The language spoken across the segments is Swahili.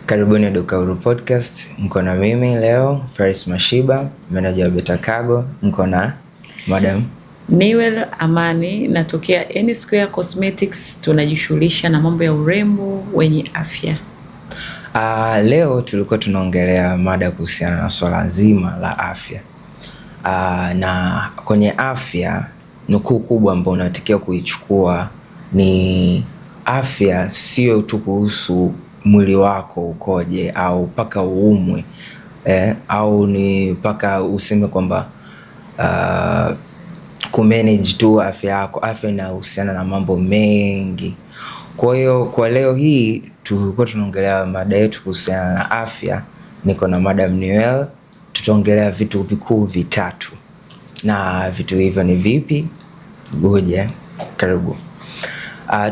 Karibuni Dukauru Podcast. Mko na mimi leo Faris Mashiba, manager wa Beta Cargo. Mko na Madam Newell Amani, natokea Any Square Cosmetics. Tunajishughulisha na mambo ya urembo wenye afya. Leo tulikuwa tunaongelea mada kuhusiana na swala nzima la afya. Na kwenye afya nukuu kubwa ambayo unatakiwa kuichukua ni afya sio tu kuhusu mwili wako ukoje au paka uumwe, au ni paka useme kwamba kumanage tu afya yako. Afya inahusiana na mambo mengi. Kwa hiyo kwa leo hii tulikuwa tunaongelea mada yetu kuhusiana na afya. Niko na Madam Newell. Tutaongelea vitu vikuu vitatu. Na vitu hivyo ni vipi? Ngoja, karibu.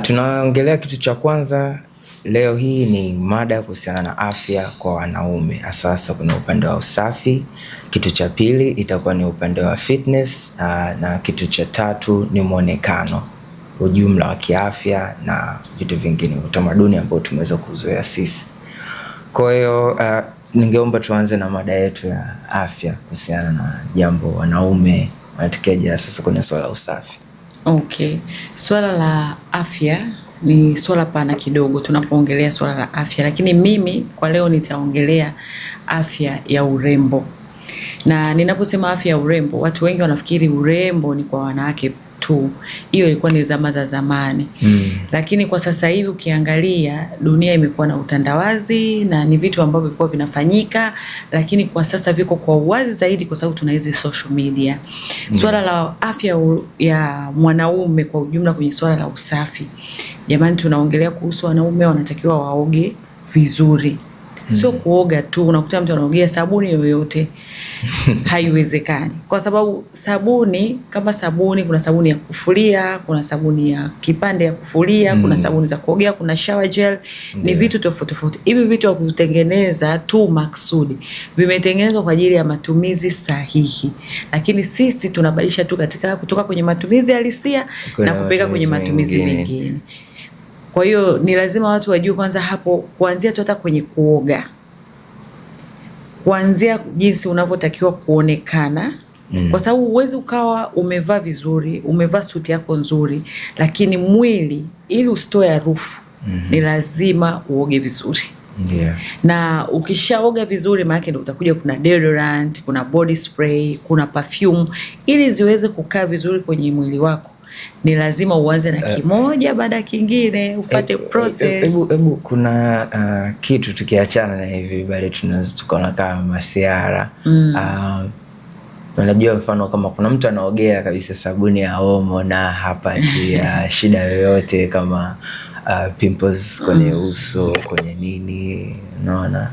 Tunaongelea kitu cha kwanza leo hii ni mada kuhusiana na afya kwa wanaume. Sasa kuna upande wa usafi. Kitu cha pili itakuwa ni upande wa fitness, na kitu cha tatu ni muonekano, ujumla wa kiafya na vitu vingine, utamaduni ambao tumeweza kuzoea sisi. Kwa hiyo ningeomba tuanze na mada yetu ya afya kuhusiana na jambo wanaume wanatakiaje sasa kwenye swala la usafi. Okay. Swala la afya ni swala pana kidogo tunapoongelea swala la afya, lakini mimi kwa leo nitaongelea afya ya urembo. Na ninaposema afya ya urembo, watu wengi wanafikiri urembo ni kwa wanawake tu. Hiyo ilikuwa ni zama za zamani. Lakini kwa sasa hivi ukiangalia dunia imekuwa na utandawazi na ni vitu ambavyo vilikuwa vinafanyika, lakini kwa sasa viko kwa uwazi zaidi kwa sababu tuna hizi social media. Swala la afya ya mwanaume kwa ujumla kwenye swala la usafi. Jamani, tunaongelea kuhusu wanaume wanatakiwa waoge vizuri. Sio kuoga tu, unakuta mtu anaogea sabuni yoyote. Haiwezekani. Kwa sababu sabuni, kama sabuni, kuna sabuni ya kufulia, kuna sabuni ya kipande ya kufulia, kuna sabuni za kuogea, kuna shower gel, ni vitu tofauti tofauti. Hivi vitu wa kutengeneza tu maksudi, vimetengenezwa kwa ajili ya matumizi sahihi. Lakini sisi tunabadilisha tu katika kutoka kwenye matumizi halisia na kupeleka kwenye matumizi mengine. Kwa hiyo ni lazima watu wajue kwanza hapo, kuanzia tu hata kwenye kuoga, kuanzia jinsi unavyotakiwa kuonekana. Kwa sababu uwezi ukawa umevaa vizuri, umevaa suti yako nzuri, lakini mwili ili usitoe harufu ni lazima uoge vizuri. Na ukishaoga vizuri maana ndio utakuja kuna deodorant, kuna body spray, kuna perfume, ili ziweze kukaa vizuri kwenye mwili wako. Ni lazima uanze na kimoja baada ya kingine, ufuate process. Hebu kuna kitu tukiachana na hivi bali tunaweza tukaona kama masiara. Unajua mfano kama kuna mtu anaogea kabisa sabuni ya omo na hapati shida yoyote kama pimples kwenye uso, kwenye nini, unaona?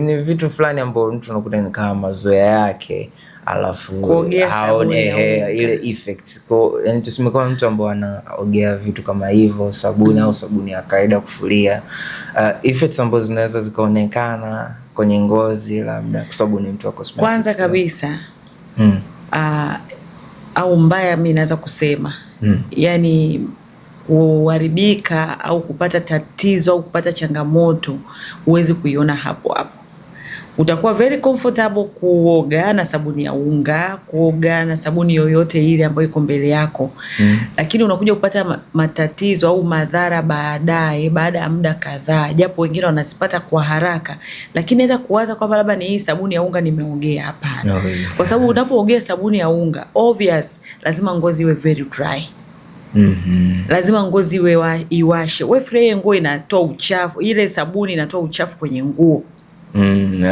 Ni vitu fulani ambao mtu anakuta ni kama mazoea yake, alafu haone ile effect. Yani tuseme kama mtu ambaye anaogea vitu kama hivyo sabuni au sabuni ya kawaida kufulia, effects ambazo zinaweza zikaonekana kwenye ngozi labda kwa sababu ni mtu wa cosmetics. Kwanza kabisa au mbaya mimi naweza kusema yani kuharibika au kupata tatizo au kupata changamoto huwezi kuiona hapo hapo. Utakuwa very comfortable kuoga na sabuni ya unga, kuoga na sabuni yoyote ile ambayo iko mbele yako. Lakini unakuja kupata matatizo au madhara baadaye, baada ya muda kadhaa, japo wengine wanazipata kwa haraka. Lakini hata kuwaza kwamba labda ni hii sabuni ya unga nimeogea, hapana. Kwa sababu unapoogea sabuni ya unga, obvious lazima ngozi iwe very dry. Lazima ngozi iwe iwashe. Wewe free nguo inatoa uchafu, ile sabuni inatoa uchafu kwenye nguo.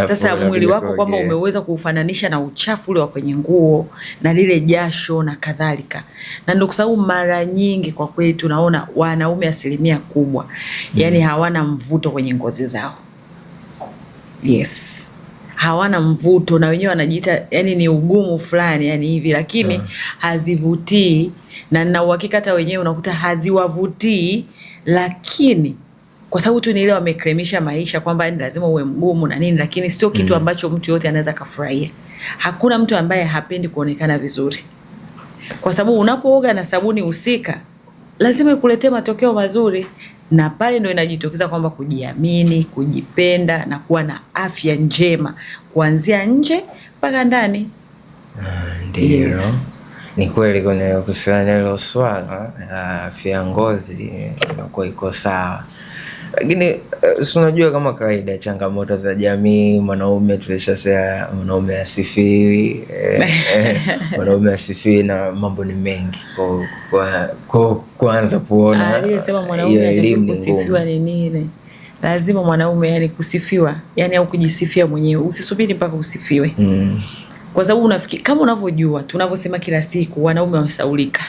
Sasa mwili wako kwamba umeweza kufananisha na uchafu ule wa kwenye nguo na lile jasho na kadhalika. Na ndio kwa sababu mara nyingi kwa kweli tunaona wanaume asilimia kubwa yani hawana mvuto kwenye ngozi zao. Yes. Hawana mvuto na wenyewe wanajiita yani ni ugumu fulani yani hivi, lakini hazivutii, na nina uhakika hata wenyewe unakuta haziwavutii, lakini kwa sababu tu ni ile wamekremisha maisha kwamba ni lazima uwe mgumu na nini, lakini sio kitu ambacho mtu yote anaweza kufurahia. Hakuna mtu ambaye hapendi kuonekana vizuri. Kwa sababu unapooga na sabuni husika lazima ikuletee matokeo mazuri. na pale ndo inajitokeza kwamba kujiamini, kujipenda na kuwa na afya njema kuanzia nje mpaka ndani. Ndio. Yes. Ni kweli kwenye kuhusiana hilo swala afya ya ngozi inakuwa iko sawa, lakini unajua kama kawaida changamoto za jamii, mwanaume tulishasema mwanaume asifiwi, mwanaume asifiwi na mambo ni mengi kwa kuanza kuona aliyesema mwanaume atakiwa kusifiwa ni nini. Lazima mwanaume yani kusifiwa, yani au kujisifia mwenyewe, usisubiri mpaka usifiwe. Kwa sababu unafikiri kama unavyojua tunavyosema kila siku, wanaume wamesaulika,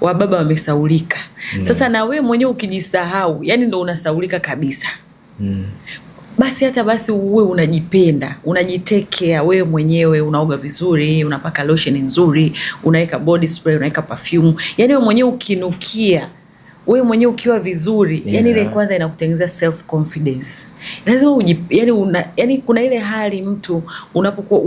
wababa wamesaulika. Sasa na wewe mwenyewe ukijisahau, yani ndo unasaulika kabisa. Basi hata basi uwe unajipenda, unajitekea wewe mwenyewe, unaoga vizuri, unapaka lotion nzuri, unaweka body spray, unaweka perfume. Yani wewe mwenyewe ukinukia, wewe mwenyewe ukiwa vizuri, yani ile kwanza inakutengeneza self confidence. Lazima yani kuna ile hali mtu unapokuwa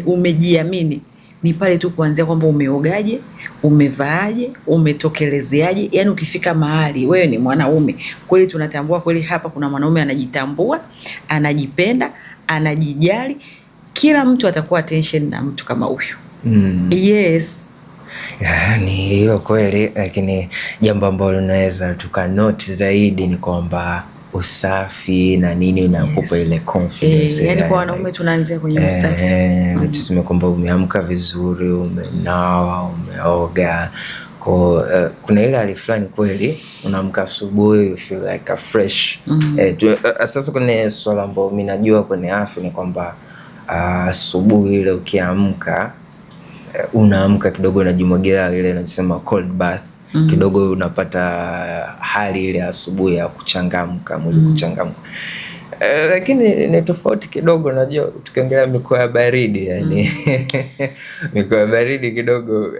umejiamini ni pale tu kuanzia kwamba umeogaje, umevaaje, umetokelezeaje. Yani ukifika mahali wewe ni mwanaume kweli, tunatambua kweli hapa kuna mwanaume anajitambua, anajipenda, anajijali, kila mtu atakuwa attention na mtu kama huyo. Yes. Ni hilo kweli, lakini jambo ambalo tunaweza tukanote zaidi ni kwamba usafi na nini unakupa ile confidence. Yani kwa wanaume tunaanzia kwenye usafi. Tuseme kwamba umeamka vizuri, umenawa, umeoga. Kuna ile hali fulani kweli unaamka asubuhi you feel like a fresh. Sasa kwenye swala ambalo mimi najua kwenye afya ni kwamba asubuhi ile ukiamka unaamka kidogo unajimwagia ile tunasema cold bath. Kidogo unapata hali ile asubuhi ya kuchangamka, mwili kuchangamka. Lakini ni tofauti kidogo, unajua tukiongelea mikoa ya baridi yani mikoa ya baridi kidogo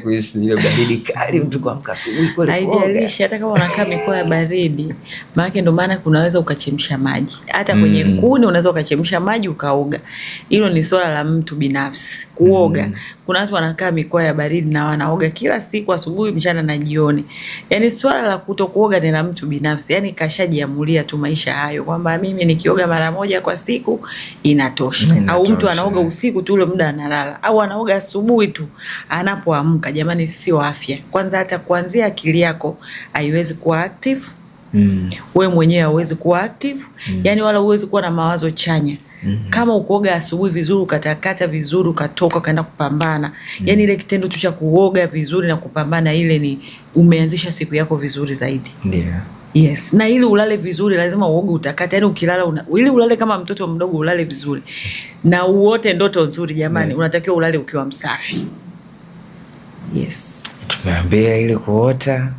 kuishi ile baridi kali, mtu kuamka asubuhi kule haijalishi hata kama unakaa mikoa ya baridi, maana ndio maana kunaweza ukachemsha maji hata kwenye kuni, unaweza ukachemsha maji ukaoga. Hilo ni swala la mtu binafsi kuoga. Kuna watu wanakaa mikoa ya baridi na wanaoga kila siku asubuhi, mchana na jioni. Yani swala la kutokuoga ni la mtu binafsi, yani kashajiamulia tu maisha hayo kwamba mimi nikioga mara moja kwa siku inatosha. Au mtu anaoga usiku tu ule muda analala, au anaoga asubuhi tu anapoamka. Jamani, sio afya. Kwanza hata kuanzia akili yako haiwezi kuwa active. Wewe mwenyewe hauwezi kuwa active. Yani wala huwezi kuwa na mawazo chanya. Kama ukoga asubuhi vizuri, ukatakata vizuri, ukatoka ukaenda kupambana. Yani ile kitendo tu cha kuoga vizuri na kupambana, ile ni umeanzisha siku yako vizuri zaidi. Ndio. Yes, na ili ulale vizuri lazima uoge utakata. Yani ukilala ili ulale kama mtoto mdogo, ulale vizuri. Na uote ndoto nzuri jamani, unatakiwa ulale ukiwa msafi. Yes. Tumeambia ili kuota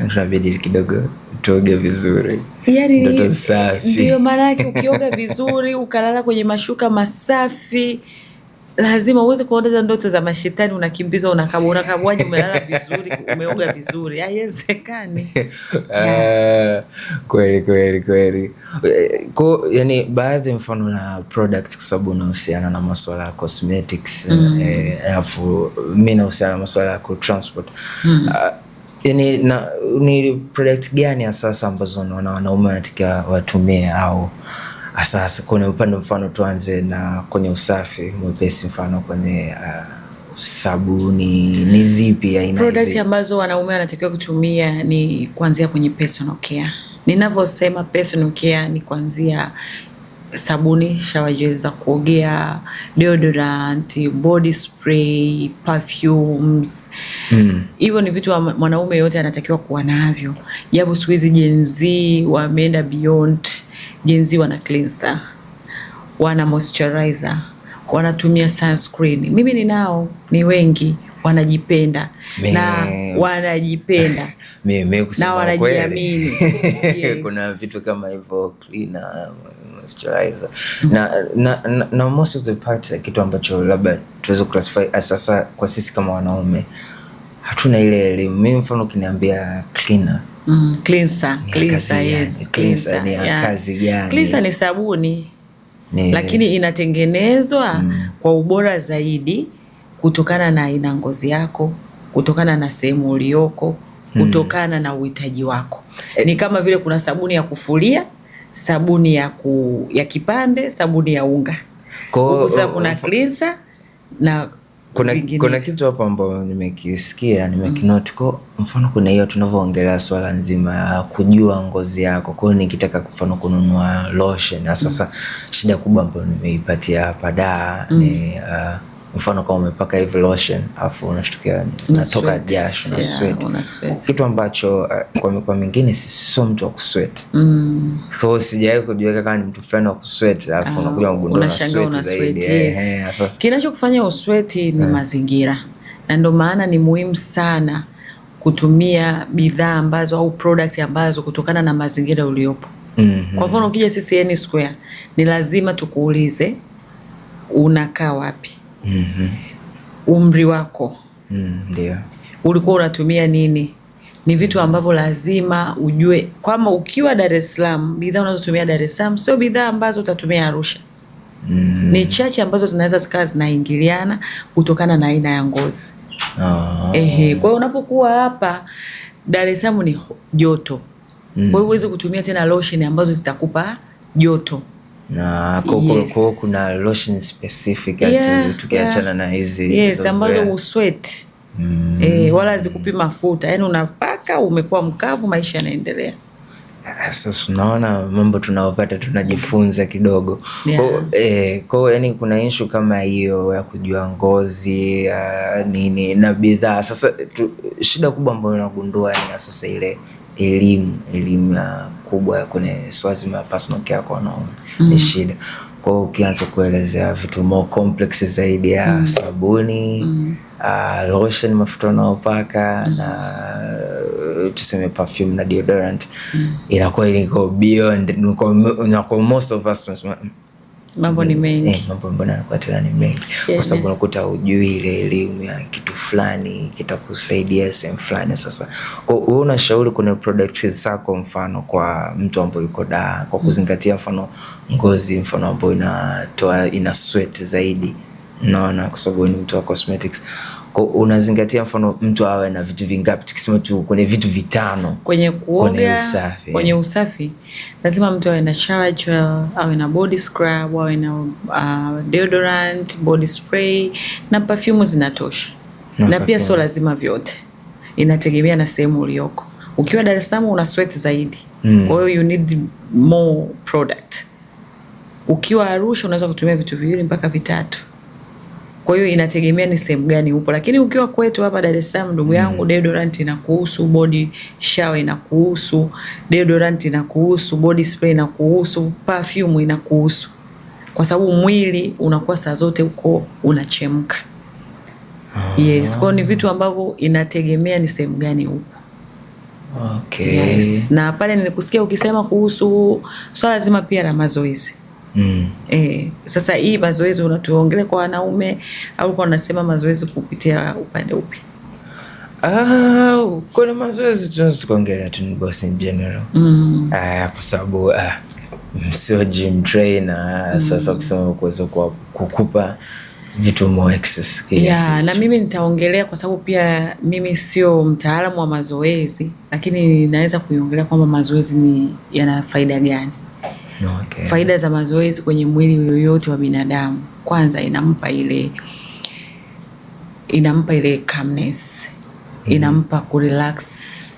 tunabidi kidogo tuoge vizuri. Yani ndoto safi. Ndio maana yake ukioga vizuri, ukalala kwenye mashuka masafi, lazima uweze kuondeza ndoto za mashetani. Unakimbizwa, unakabwaje umelala vizuri, umeoga vizuri? Haiwezekani. Kweli. Yani baadhi mfano na products, kwa sababu unahusiana na masuala ya cosmetics, alafu mimi nahusiana na masuala ya transport. Yani ni product gani sasa ambazo unaona wanaume wanatakiwa watumie, au sasa kwenye upande mfano tuanze na kwenye usafi mwepesi, mfano kwenye sabuni ni zipi aina hizi? Products ambazo wanaume wanatakiwa kutumia ni kuanzia kwenye personal care. Ninavyosema personal care ni kuanzia sabuni, shower gel za kuogea, deodorant, body spray, perfumes. Hivyo ni vitu mwanaume yote anatakiwa kuwa navyo. Japo siku hizi Gen Z wameenda beyond. Gen Z wana cleanser, wana moisturizer, wanatumia sunscreen. Mimi ninao, ni wengi, wanajipenda na wanajipenda na wanajiamini. Yes. Kuna vitu kama hivyo, cleaner, moisturizer. Na most of the part, kitu ambacho labda tuweze classify sasa kwa sisi kama wanaume hatuna ile elimu. Mimi mfano ukiniambia cleaner, cleanser, yes, cleanser ni kazi gani? Cleanser ni sabuni lakini inatengenezwa kwa ubora zaidi kutokana na aina ngozi yako, kutokana na sehemu ulioko, kutokana na uhitaji wako. Ni kama vile kuna sabuni ya kufulia, sabuni ya kipande, sabuni ya unga. Sasa kuna cleanser na kuna kitu hapo ambacho nimekisikia, nimekinote. Kwa mfano kuna hiyo tunavyoongelea swala nzima ya kujua ngozi yako. Kwa hiyo nikitaka mfano kununua lotion, na sasa shida kubwa ambayo nimeipatia hapa ni mfano kama umepaka hivi lotion afu unashtukia unatoka jasho na sweat. Kitu ambacho kwa mingine sio mtu wa kusweat. Kwa hiyo sijawahi kujiweka kama ni mtu fulani wa kusweat afu unakuja kugundua na sweat zaidi. Kinachokufanya usweat ni mazingira. Na ndio maana ni muhimu sana kutumia bidhaa ambazo au product ambazo kutokana na mazingira uliopo. Kwa mfano ukija CCN Square ni lazima tukuulize unakaa wapi? Umri wako, ndio. Ulikuwa unatumia nini? Ni vitu ambavyo lazima ujue. Kama ukiwa Dar es Salaam, bidhaa unazotumia Dar es Salaam sio bidhaa ambazo utatumia Arusha. Ni chache ambazo zinaweza zikawa zinaingiliana kutokana na aina ya ngozi. Kwa hiyo unapokuwa hapa Dar es Salaam ni joto. Kwa hiyo huwezi kutumia tena lotion ambazo zitakupa joto. Na kuna lotion specific tukiachana na hizi ambazo usweat wala zikupi mafuta, yani unapaka umekuwa mkavu, maisha yanaendelea. Sasa unaona mambo tunayopata tunajifunza kidogo. Kwa yani kuna issue kama hiyo ya kujua ngozi nini na bidhaa. Sasa shida kubwa ambayo unagundua ni sasa ile elimu kubwa kwenye swala la personal care kwa wanaume ni shida. Kwa hiyo ukianza kuelezea vitu more complex zaidi ya sabuni, lotion, mafuta unayopaka na tuseme perfume na deodorant, inakuwa iko beyond, kwa most of us mambo ni mengi. Mambo mbona yanakuwa tena ni mengi. Kwa sababu unakuta hujui ile elimu ya kitu fulani kitakusaidia sehemu fulani. Sasa kwa hiyo unashauri kuna products zako mfano kwa mtu ambaye yuko kwa kuzingatia mfano ngozi mfano ambayo ina sweat zaidi, unaona, kwa sababu ni mtu wa cosmetics. Kwa unazingatia mfano mtu awe na vitu vingapi? Tukisema tu kwenye vitu 5 kwenye kuoga, kwenye usafi lazima mtu awe na shower gel, awe na body scrub, awe na deodorant, body spray na perfume zinatosha. Na pia sio lazima vyote, inategemea na sehemu ulioko. Ukiwa Dar es Salaam una sweat zaidi, kwa hiyo you need more product. Ukiwa Arusha unaweza kutumia vitu 2 mpaka 3. Kwa hiyo inategemea ni sehemu gani upo. Lakini ukiwa kwetu hapa Dar es Salaam, ndugu yangu, deodorant inakuhusu, body shower inakuhusu, deodorant inakuhusu, body spray inakuhusu, perfume inakuhusu. Kwa sababu mwili unakuwa saa zote uko unachemka. Kwa ni vitu ambavyo inategemea ni sehemu gani upo. Na pale nilikusikia ukisema kuhusu swala zima pia la mazoezi. Sasa hii mazoezi unatuongelea kwa wanaume au kwa unasema mazoezi kupitia upande upi? Kuna mazoezi tunazongelea tu both in general. Kwa sababu sio gym trainer. Sasa ukisema kuweza kukupa vitu more excess na mimi nitaongelea kwa sababu pia mimi sio mtaalamu wa mazoezi, lakini naweza kuiongelea kwamba mazoezi yana faida gani. Faida za mazoezi kwenye mwili yoyote wa binadamu, kwanza inampa ile calmness, inampa kurelax,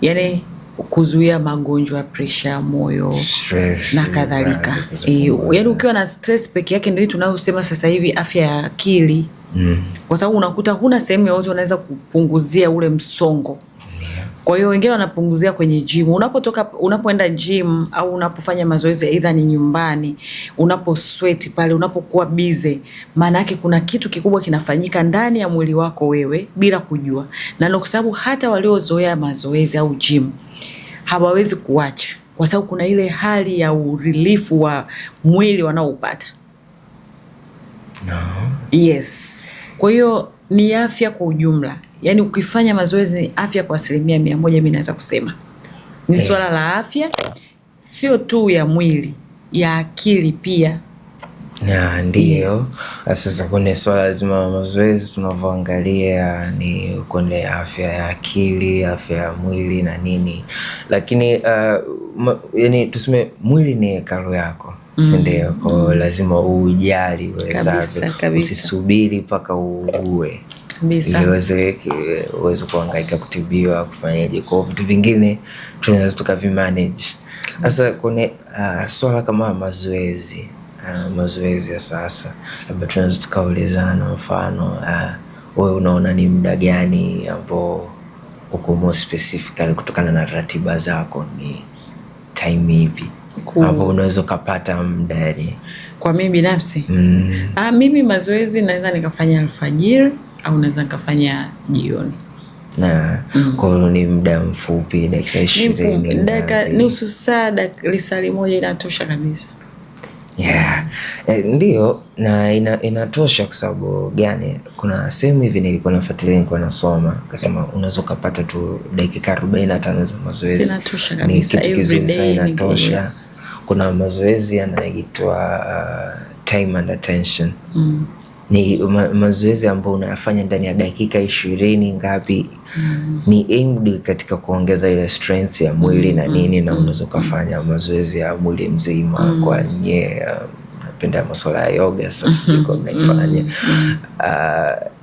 yani kuzuia magonjwa ya pressure, moyo, stress na kadhalika. Yani ukiwa na stress peke yake ndio tunayosema sasa hivi afya ya akili. Kwa sababu unakuta huna sehemu yoyote unaweza kupunguzia ule msongo. Kwa hiyo wengine wanapunguzia kwenye gym. Unapoenda gym au unapofanya mazoezi aidha ni nyumbani, unaposweat pale, unapokuwa busy, maana yake kuna kitu kikubwa kinafanyika ndani ya mwili wako wewe bila kujua. Na ndio kwa sababu hata waliozoea mazoezi au gym hawawezi kuacha, kwa sababu kuna ile hali ya urelifu wa mwili wanaoupata. Kwa hiyo ni afya kwa ujumla. Yani ukifanya mazoezi ni afya kwa 100%, mimi naweza kusema. Ni swala la afya sio tu ya mwili, ya akili pia. Na ndiyo. Yes. Sasa kwenye swala zima la mazoezi tunavyoangalia ni kwenye afya ya akili, afya ya mwili na nini, lakini yani tuseme mwili ni hekalu yako, si ndio? Kwa lazima ujali uwezavyo, usisubiri mpaka uugue ili uweze kuhangaika kutibiwa, kufanyaje. Kwa vitu vingine tunaweza tukavimanage. Sasa kwenye swala kama mazoezi ya sasa, labda tunaweza tukaulizana, mfano wewe unaona ni muda gani ambao uko more specifically kutokana na ratiba zako, ni time ipi hapo unaweza ukapata muda? Yani kwa mimi binafsi mimi mazoezi naweza nikafanya alfajiri au naweza nikafanya jioni. Na kwa hiyo ni muda mfupi, dakika 20, dakika nusu saa, lisaa moja inatosha kabisa. Yeah. Ndio, na inatosha. Kwa sababu gani? Kuna sehemu hivi nilikuwa nafuatilia, nilikuwa nasoma, akasema unaweza kupata tu dakika 45 za mazoezi. Inatosha kabisa, ni kitu kizuri sana, inatosha. Yes. Kuna mazoezi yanaitwa time and attention. Ni mazoezi ambayo unayafanya ndani ya dakika 20 ngapi. Ni aimed katika kuongeza ile strength ya mwili na nini, na unaweza kufanya mazoezi ya mwili mzima. Kwa nye napenda masuala ya yoga, sasa siko naifanya.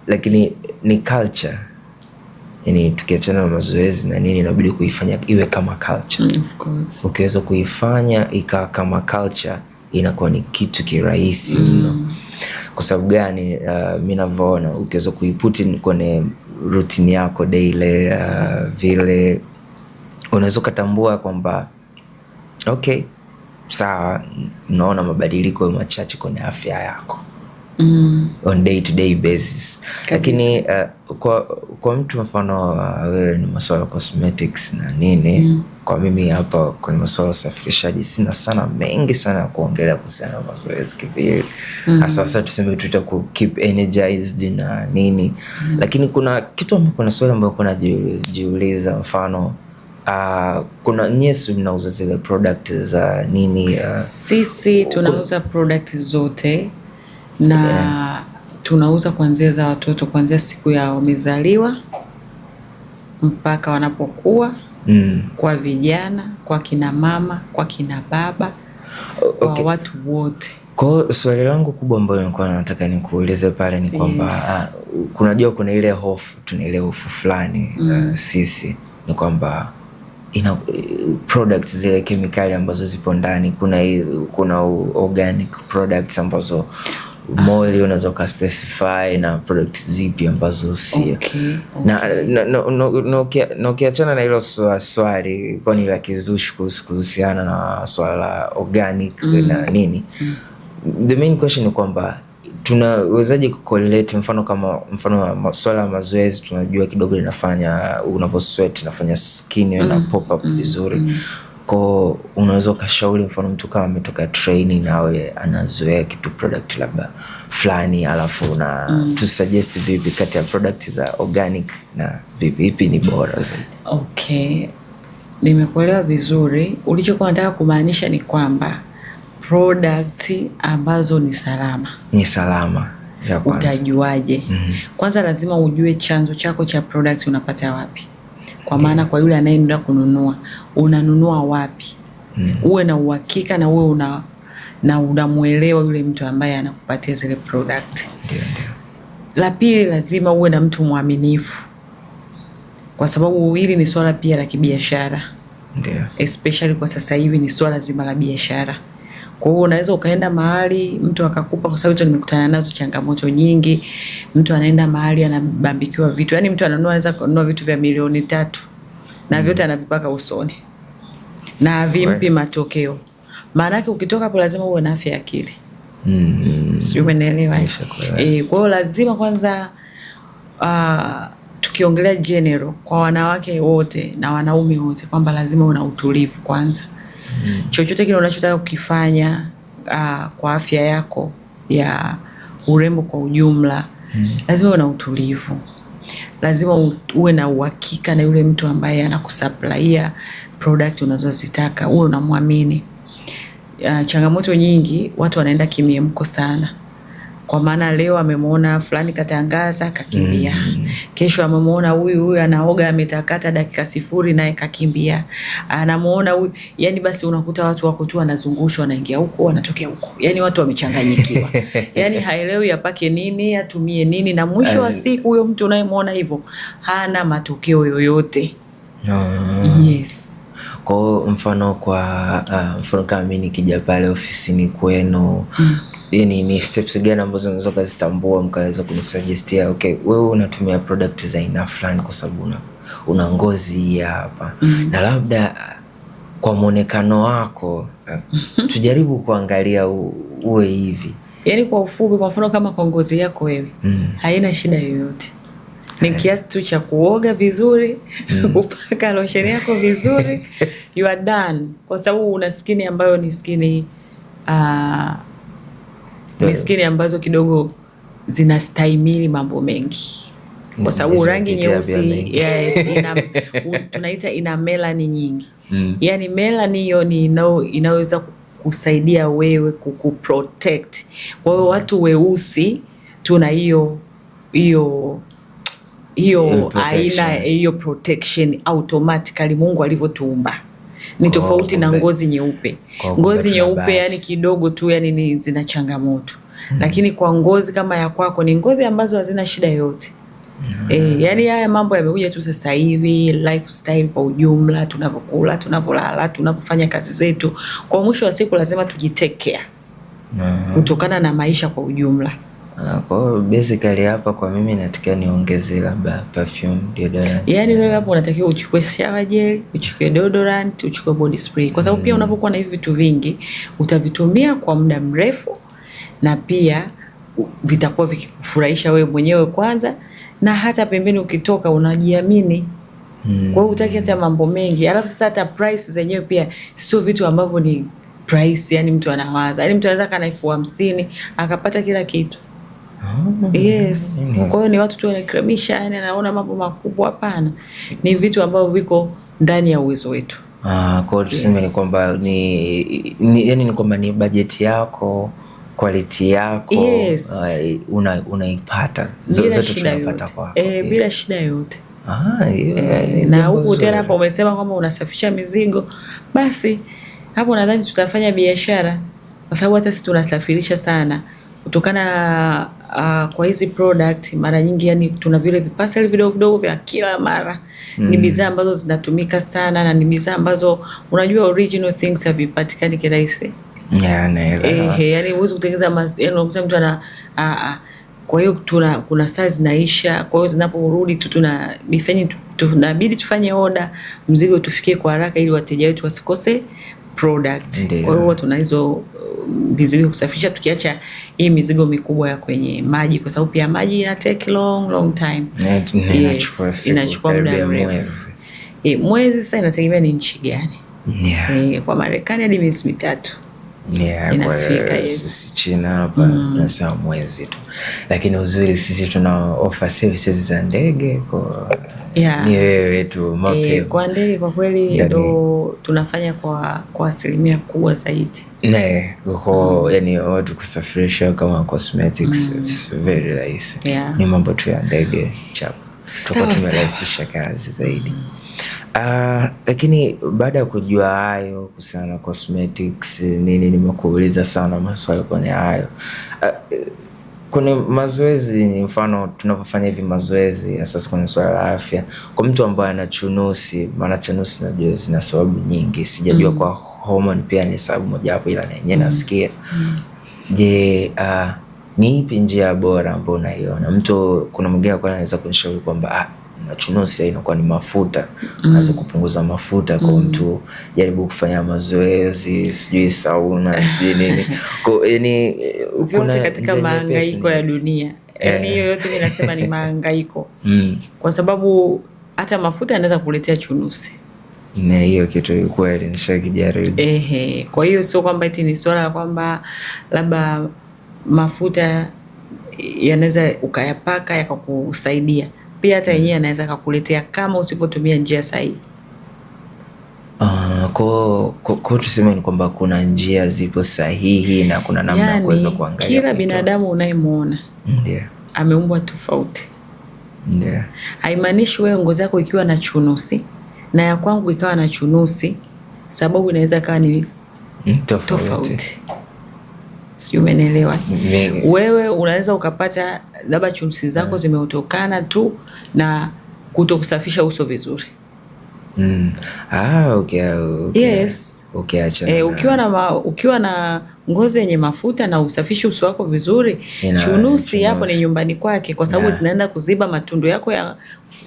Lakini ni culture, yani tukiachana na mazoezi na nini, inabidi kuifanya iwe kama culture. Of course. Ukiweza kuifanya ikawa kama culture, inakuwa ni kitu kirahisi mno. Kwa sababu gani? Mimi ninavyoona, ukiweza kuiputi kwenye routine yako daily, vile unaweza kutambua kwamba okay, sawa, naona mabadiliko machache kwenye afya yako on day to day basis. Lakini kwa mtu mfano wewe ni masuala cosmetics na nini, kwa mimi hapa kwenye masuala usafirishaji sina sana mengi sana kuongelea kuhusiana na mazoezi kivile. Sasa tuseme tuta ku keep energized na nini. Lakini kuna kitu ambacho, kuna swali ambayo kuna jiuliza, mfano kuna nyesi mnauza zile product za nini? Sisi tunauza product zote na tunauza kuanzia za watoto, kuanzia siku ya wamezaliwa mpaka wanapokuwa, kwa vijana, kwa kina mama, kwa kina baba, kwa watu wote. Kwa swali langu kubwa ambalo nilikuwa nataka nikuulize pale ni kwamba kunajua kuna ile hofu, tuna ile hofu fulani sisi, ni kwamba ina products zile kemikali ambazo zipo ndani, kuna organic products ambazo moli unaweza kuspecify na product zipi ambazo sio. Na ukiachana na hilo swali kwa ni la kizushi kuhusiana na swala la organic na nini, the main question ni kwamba tunawezaje kucorrelate, mfano swala la mazoezi tunajua kidogo linafanya unavosweat, inafanya skin ina pop up vizuri. Kwa unaweza kushauri mfano mtu kama ametoka training nawe anazoea kitu product labda fulani, alafu na tu suggest vipi kati ya product za organic na vipi, ipi ni bora zaidi? Okay, nimekuelewa vizuri. Ulichokuwa unataka kumaanisha ni kwamba product ambazo ni salama. Utajuaje? Kwanza lazima ujue chanzo chako cha product unapata wapi. Kwa maana kwa yule anayeenda kununua, unanunua wapi? Uwe na uhakika na uwe unamuelewa yule mtu ambaye anakupatia zile product. La pili, lazima uwe na mtu mwaminifu, kwa sababu hili ni swala pia la kibiashara. Especially kwa sasa hivi ni swala zima la biashara. Kwa hiyo unaweza ukaenda mahali mtu akakupa, kwa sababu nimekutana nazo changamoto nyingi. Mtu anaenda mahali anabambikiwa vitu, yani mtu anaweza kununua vitu vya milioni 3 na vyote anavipaka usoni na vimpi matokeo. Maana yake ukitoka hapo lazima uwe na afya ya akili. Sio, umeelewa? Kwa hiyo lazima kwanza, tukiongelea general kwa wanawake wote na wanaume wote, kwamba lazima una utulivu kwanza. Chochote kile unachotaka kukifanya kwa afya yako ya urembo kwa ujumla, lazima uwe na utulivu. Lazima uwe na uhakika na yule mtu ambaye anakusupplyia product unazozitaka, uwe unamwamini. changamoto nyingi, watu wanaenda kimiemko sana. Kwa maana leo amemwona fulani katangaza kakimbia. Kesho amemwona huyu anaoga ametakata dakika 0 naye kakimbia. Anamuona huyu, yani basi unakuta watu wako tu wanazungushwa, wanaingia huko wanatokea huko. Yani watu wamechanganyikiwa. Yani haelewi apake nini, atumie nini, na mwisho wa siku huyo mtu unayemwona hivyo hana matokeo yoyote. Yes. Kwa mfano kama mimi nikija pale ofisini kwenu, yani ni steps gani ambazo unaweza kuzitambua mkaweza kunisuggestia, okay, wewe unatumia product za aina fulani kwa sababu una ngozi hapa, na labda kwa muonekano wako tujaribu kuangalia uwe hivi. Yani kwa ufupi, kwa mfano kama kwa ngozi yako wewe haina shida yoyote, ni kiasi tu cha kuoga vizuri, kupaka lotion yako vizuri, you are done. Kwa sababu una skin ambayo ni skin ni skin ambazo kidogo zinastahimili mambo mengi, kwa sababu rangi nyeusi tunaita ina melanin nyingi. Yani melanin hiyo ni inaweza kusaidia wewe kukuprotect. Kwa hiyo watu weusi tuna hiyo aina hiyo protection automatically Mungu alivyotuumba. Ni tofauti na ngozi nyeupe. Ngozi nyeupe yani kidogo tu yani zina changamoto. Lakini kwa ngozi kama ya kwako ni ngozi ambazo hazina shida yote. Yani haya mambo yamekuja tu sasa hivi, lifestyle kwa ujumla, tunapokula, tunapolala, tunapofanya kazi zetu. Kwa mwisho wa siku lazima tujitake care. Kutokana na maisha kwa ujumla. Kwa basically hapa kwa mimi natakiwa niongeze labda perfume, deodorant. Yani wewe hapo unatakiwa uchukue shower gel, uchukue deodorant, uchukue body spray. Kwa sababu pia unapokuwa na hivi vitu vingi, utavitumia kwa muda mrefu na pia vitakuwa vikikufurahisha wewe mwenyewe kwanza, na hata pembeni ukitoka unajiamini. Kwa hiyo hutaki hata mambo mengi. Alafu sasa hata price zenyewe pia sio vitu ambavyo ni price yani mtu anawaza. Yani mtu anaweza kana 50,000 akapata kila kitu. Yes. Kwa hiyo ni watu tu wanakremisha, yani anaona mambo makubwa. Hapana. Ni vitu ambavyo viko ndani ya uwezo wetu. Kwa hiyo tuseme ni kwamba yani ni kwamba ni budget yako, quality yako, yes, unaipata. Zote tunapata kwako. Bila shida yoyote. Na huku tena hapo umesema kwamba unasafisha mizigo, basi hapo nadhani tutafanya biashara, kwa sababu hata sisi tunasafirisha sana kutokana kwa hizi product. Mara nyingi yani tuna vile vipasel vidogo vidogo vya kila mara. Ni bidhaa ambazo zinatumika sana, na ni bidhaa ambazo unajua original things havipatikani kirahisi. Yani huwezi kutengeneza yani mtu ana kwa hiyo kuna saa zinaisha, kwa hiyo zinaporudi tu tunabidi tufanye order, mzigo tufikie kwa haraka ili wateja wetu wasikose product. Kwa hiyo tuna hizo mizigo kusafirisha, tukiacha hii mizigo mikubwa ya kwenye maji, kwa sababu pia maji ina take long time. Inachukua muda mrefu. Mwezi sasa inategemea ni nchi gani. Kwa Marekani hadi miezi 3. Inafika sisi China hapa nasema mwezi tu, lakini uzuri sisi tuna offer services za ndege kwa ni wewe tu mapema. Kwa ndege kwa kweli ndo tunafanya kwa asilimia kubwa zaidi. Kwa yani watu kusafirisha kama cosmetics it's very rahisi. Ni mambo tu ya ndege chap. Tumerahisisha kazi zaidi. Lakini baada ya kujua hayo kuhusiana na cosmetics nini, nimekuuliza sana maswali kwenye hayo. Kwenye mazoezi, mfano tunapofanya hivi mazoezi sasa kwenye swala la afya, kwa mtu ambaye ana chunusi, maana chunusi najua zina sababu nyingi, sijajua kwa hormone pia ni sababu moja hapo, ila nenyewe nasikia. Je, ni ipi njia bora ambayo unaiona mtu, kuna mwingine kwa anaweza kunishauri kwamba na chunusi inakuwa ni mafuta, anaweza kupunguza mafuta, kwa mtu jaribu kufanya mazoezi, sijui sauna, sijui nini. Kwa yani kuna katika mahangaiko ya dunia. Yani hiyo yote mimi nasema ni mahangaiko. Kwa sababu hata mafuta yanaweza kuletea chunusi. Na hiyo kitu kweli nishakijaribu. Kwa hiyo sio kwamba eti ni swala kwamba labda mafuta yanaweza ukayapaka yakakusaidia. Pia hata yenyewe anaweza kukuletea kama usipotumia njia sahihi. Kwa tuseme ni kwamba kuna njia zipo sahihi na kuna namna ya kuweza kuangalia. Kila binadamu unayemwona ndio ameumbwa tofauti. Ndio. Haimaanishi wewe ngozi yako ikiwa na chunusi na ya kwangu ikawa na chunusi, sababu inaweza kawa ni tofauti. Sijui umenielewa? Wewe unaweza ukapata labda chunusi zako zimeotokana tu na kutokusafisha uso vizuri. Okay. Yes. Okay, ukiwa na ngozi yenye mafuta na usafishi uso wako vizuri, chunusi hapo ni nyumbani kwake, kwa sababu zinaenda kuziba matundu yako ya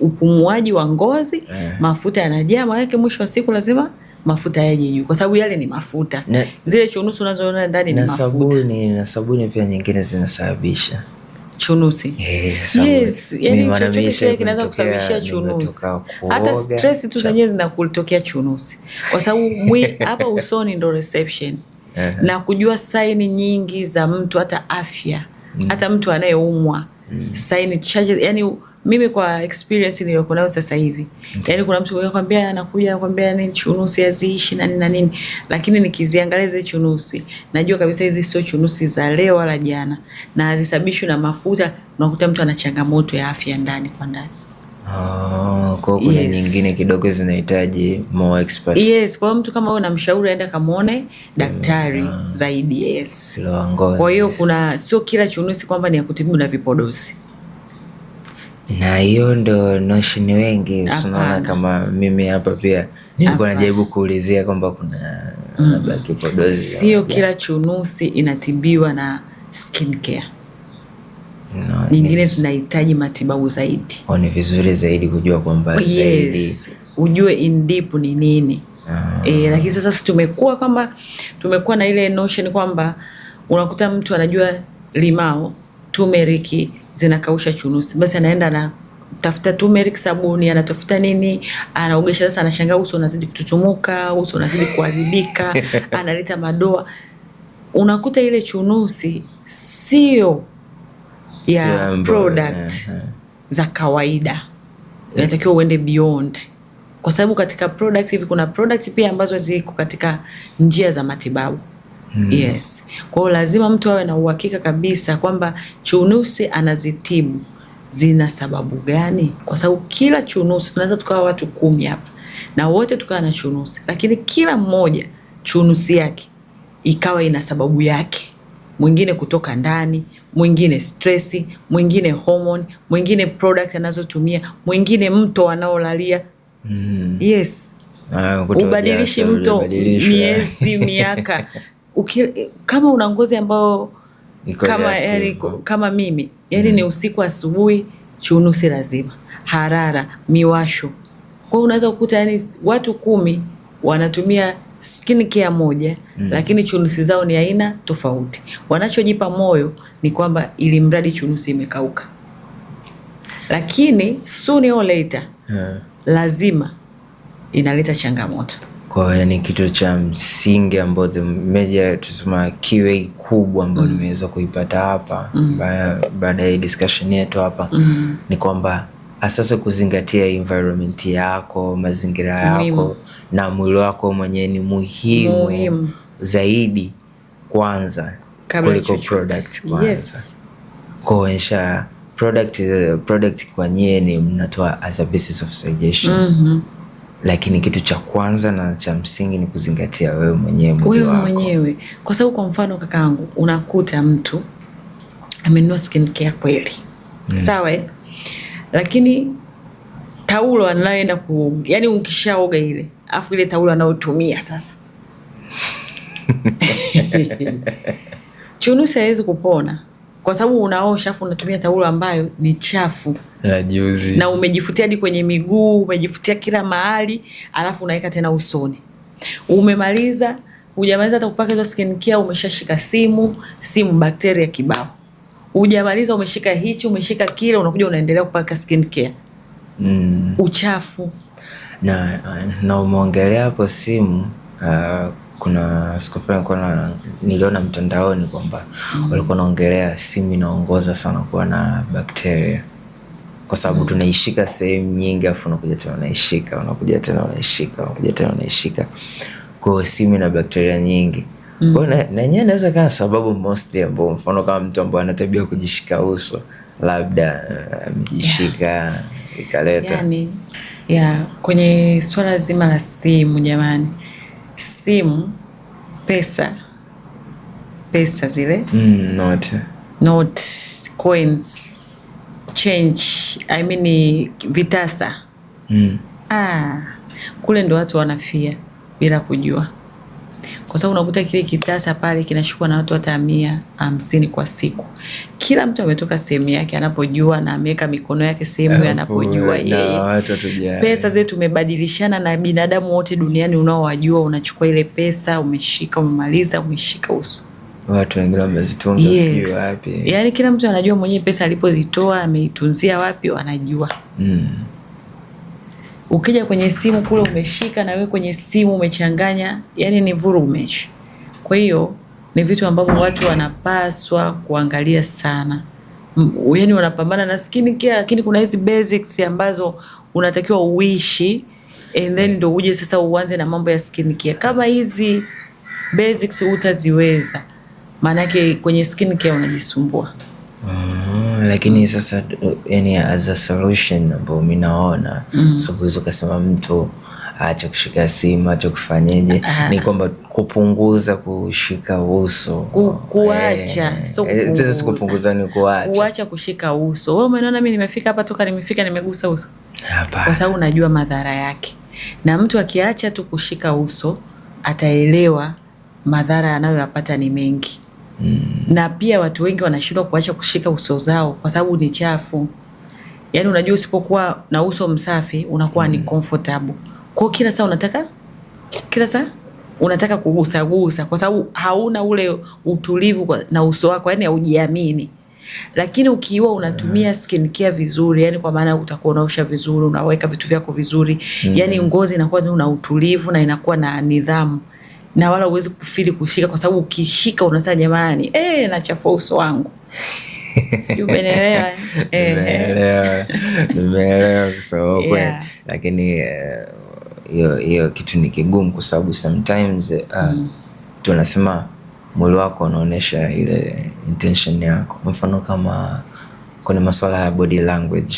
upumuaji wa ngozi. Mafuta yanajaa, maana mwisho wa siku lazima mafuta yaje juu, kwa sababu yale ni mafuta. Zile chunusi unazoona ndani ni mafuta. Na sabuni pia nyingine zinasababisha chunusi. Yes, yani chochote kile kinaweza kusababisha chunusi. Hata stress tu zenyewe zinakutokea chunusi, kwa sababu hapa usoni ndo reception na kujua saini nyingi za mtu, hata afya, hata mtu anayeumwa saini chache. Yani mimi kwa experience niliyokuwa nayo sasa hivi, yani kuna mtu anakuambia anakuambia nini chunusi haziishi na nini, lakini nikiziangalia zile chunusi najua kabisa hizi sio chunusi za leo wala jana, na hazisababishwi na mafuta. Unakuta mtu ana changamoto ya afya ndani kwa ndani. Kwa kuna nyingine kidogo zinahitaji more expert. Yes, kwa mtu kama wewe namshauri aende kamuone daktari zaidi. Yes. Kwa hiyo kuna sio kila chunusi kwamba ni ya kutibu na vipodozi. Na hiyo ndo notion wengi tunaona, kama mimi hapa pia nilikuwa najaribu kuulizia kwamba kuna kipodozi. Sio kila chunusi inatibiwa na skin care. Nyingine zinahitaji matibabu zaidi. Ni vizuri zaidi kujua kwamba zaidi ujue in deep ni nini. Lakini sasa sisi tumekuwa na ile notion kwamba unakuta mtu anajua limao, turmeric zinakausha chunusi, basi anaenda na tafuta turmeric sabuni, anatafuta nini, anaogesha. Sasa anashangaa uso unazidi kututumuka, uso unazidi kuadhibika, analeta madoa. Unakuta ile chunusi sio ya product za kawaida, inatakiwa uende beyond, kwa sababu katika product hivi kuna product pia ambazo ziko katika njia za matibabu. Yes. Kwa hiyo lazima mtu awe na uhakika kabisa kwamba chunusi anazitibu zina sababu gani, kwa sababu kila chunusi, tunaweza tukawa watu 10 hapa na wote tukawa na chunusi, lakini kila mmoja chunusi yake ikawa ina sababu yake. Mwingine kutoka ndani, mwingine stress, mwingine hormone, mwingine product anazotumia, mwingine mto anaolalia. Yes. Ubadilishi mto miezi, miaka. Kama una ngozi ambayo kama mimi, yani ni usiku asubuhi chunusi lazima, harara, miwasho. Kwa hiyo unaweza kukuta yani watu 10 wanatumia skin care moja, lakini chunusi zao ni aina tofauti. Wanachojipa moyo ni kwamba ili mradi chunusi imekauka, lakini sooner or later lazima inaleta changamoto. Kwa hiyo ni kitu cha msingi ambao the major tusema kiwe kubwa ambao nimeweza kuipata hapa baada ya discussion yetu hapa ni kwamba asasa kuzingatia environment yako, mazingira yako na mwili wako mwenyewe ni muhimu zaidi kwanza kuliko product kwanza. Yes. Kuonyesha product kwa nyeni mnatoa as a basis of suggestion. Lakini kitu cha kwanza na cha msingi ni kuzingatia wewe mwenyewe. Kwa sababu kwa mfano kakaangu, unakuta mtu amenunua skin care kweli. Sawa, lakini taulo anaenda yani ukishaoga ile, afu ile taulo anayotumia sasa chunusi haiwezi kupona, kwa sababu unaosha afu unatumia taulo ambayo ni chafu la juzi, na umejifutia hadi kwenye miguu, umejifutia kila mahali, alafu unaweka tena usoni. Umemaliza, hujamaliza hata kupaka hizo skin care, umeshashika simu bakteria kibao. Hujamaliza, umeshika hichi, umeshika kile, unakuja unaendelea kupaka skin care. Uchafu. Na umeongelea hapo simu, kuna siku fulani niliona mtandaoni kwamba walikuwa naongelea simu inaongoza sana kuwa na bakteria. kwa sababu tunaishika sehemu nyingi, afu unakuja tena unaishika, unakuja tena unaishika, unakuja tena unaishika. Kwa hiyo simu ina bakteria nyingi. Kwa hiyo na yenyewe inaweza kuwa sababu mostly, ambao mfano kama mtu ambaye ana tabia kujishika uso, labda amejishika ikaleta. Yani, kwenye swala zima la simu jamani. Simu, pesa zile. Note, coins, change, I mean vitasa. Kule ndo watu wanafia bila kujua. Kwa sababu unakuta kile kitasa pale kinashukua na watu hata 150 kwa siku. Kila mtu ametoka sehemu yake anapojua, na ameweka mikono yake sehemu anapojua yeye. Pesa zetu tumebadilishana na binadamu wote duniani unaowajua, unachukua ile pesa, umeshika, umemaliza, umeshika uso. Watu wengine wamezitunza sijui wapi. Yaani kila mtu anajua mwenyewe pesa alipozitoa, ameitunzia wapi, anajua. Ukija kwenye simu kule umeshika, na wewe kwenye simu umechanganya, yani ni vurugu mechi. Kwa hiyo ni vitu ambavyo watu wanapaswa kuangalia sana. Yaani wanapambana na skin care, lakini kuna hizi basics ambazo unatakiwa uishi, and then ndo uje sasa uanze na mambo ya skin care. Kama hizi basics utaziweza, maanake kwenye skin care unajisumbua. Lakini sasa yani as a solution ambayo mimi naona, sababu hizo kasema mtu acha kushika simu, acha kufanyeje, ni kwamba kupunguza kushika uso. Kuacha, sasa kupunguza ni kuacha kushika uso. Wewe umeona mimi nimefika hapa, toka nimefika nimegusa uso? Hapana. Kwa sababu unajua madhara yake. Na mtu akiacha tu kushika uso, ataelewa madhara anayoyapata ni mengi. Na pia watu wengi wanashindwa kuacha kushika uso zao kwa sababu ni chafu. Yaani unajua usipokuwa na uso msafi unakuwa ni comfortable. Kwa kila saa unataka kugusa kwa sababu hauna ule utulivu na uso wako, yani haujiamini. Lakini ukiwa unatumia skin care vizuri, yani kwa maana utakuwa unaosha vizuri, unaweka vitu vyako vizuri, yani ngozi inakuwa una utulivu na inakuwa na nidhamu. Na wala uwezi kufili kushika, kwa sababu ukishika unasema jamani, nachafua uso wangu. Sijui umeelewa? Nimeelewa so kweli. Lakini hiyo kitu ni kigumu kwa sababu sometimes tunasema mwili wako unaonesha ile intention yako. Mfano kama kuna masuala ya body language,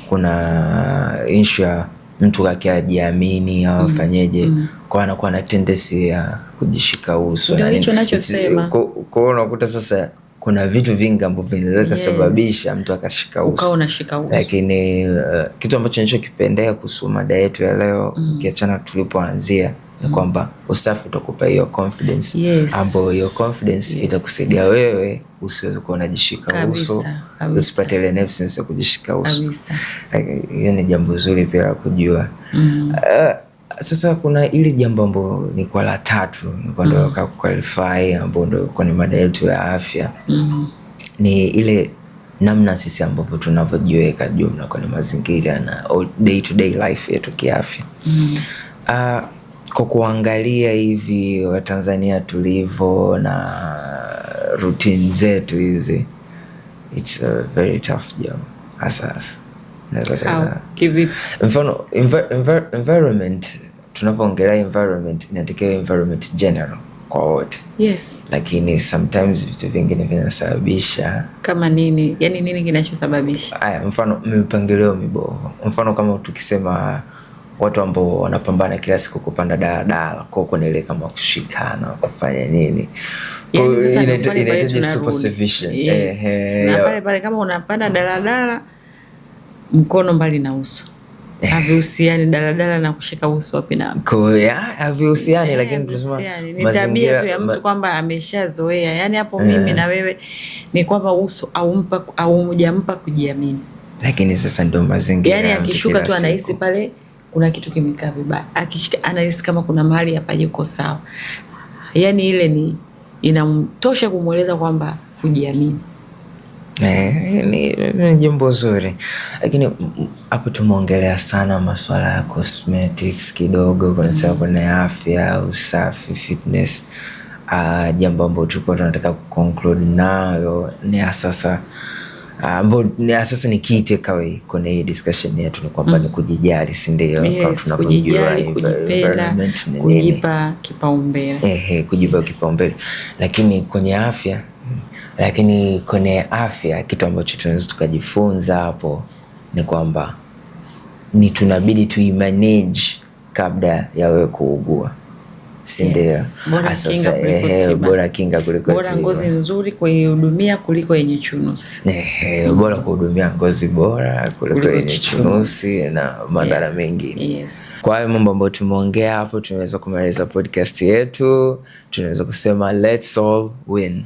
kuna issue ya mtu akijiamini au afanyeje, kwa anakuwa na tendency ya kujishika uso. Ndio hicho ninachosema. Kwa unakuta sasa kuna vitu vingi ambavyo vinaweza kusababisha mtu akashika uso. Ukao unashika uso. Lakini kitu ambacho ninachokipendea kuhusu mada yetu ya leo, kiachana tulipoanzia, ni kwamba usafi utakupa hiyo confidence, ambayo hiyo confidence itakusaidia wewe usiweze kuwa unajishika uso, usipate ile nervousness ya kujishika uso. Hiyo ni jambo zuri pia kujua. Sasa kuna ile jambo ambalo ni kwa la tatu, ni kwa ndo qualify, ambapo ndo kwenye mada yetu ya afya. Ni ile namna sisi ambavyo tunavyojiweka jumla kwenye mazingira na day to day life yetu kiafya. Kwa kuangalia hivi Watanzania tulivyo na routine zetu hizi, it's a very tough job. Asas. Mfano environment, tunapoongelea environment inatakiwa environment general kwa wote. Lakini sometimes vitu vingine vinasababisha. Kama nini? Yani nini kinachosababisha? Mfano mipangilio mibovu. Mfano kama tukisema watu ambao wanapambana kila siku kupanda daladala, kwa kuna ile kama kushikana, kufanya nini. Inahitaji supervision. Na pale kama unapanda daladala, mkono mbali na uso. Havihusiani daladala na kushika uso wapi na wapi. Havihusiani, lakini tunasema ni tabia tu ya mtu kwamba ameshazoea. Yani hapo mimi na wewe ni kwamba uso au hujampa kujiamini. Lakini sasa ndio mazingira. Yani akishuka tu anahisi pale kuna kitu kimekaa vibaya. Akishika anahisi kama kuna mahali hapa yuko sawa. Yani ile inamtosha kumueleza kwamba kujiamini. Ni jambo zuri. Lakini hapo tumeongelea sana masuala ya cosmetics kidogo, kuna sababu na afya, usafi, fitness. Jambo ambalo tulikuwa tunataka kuconclude nayo ni sasa Sasa ni key takeaway kwenye hii discussion yetu ni kwamba ni kujijali, si ndio? Yes, kujijali, kujipenda, kujipa kipaumbele. Kujipa kipaumbele. Lakini kwenye afya kitu ambacho tunaweza tukajifunza hapo ni kwamba ni tunabidi tuimanage kabla ya wewe kuugua, si ndio? Yes. Bora kinga kuliko tiba. Bora ngozi nzuri kuihudumia kuliko yenye chunusi. Bora kuhudumia ngozi bora kuliko yenye chunusi na madhara mengine. Yes. Kwa hiyo mambo ambayo tumeongea hapo, tunaweza kumaliza podcast yetu, tunaweza kusema let's all win.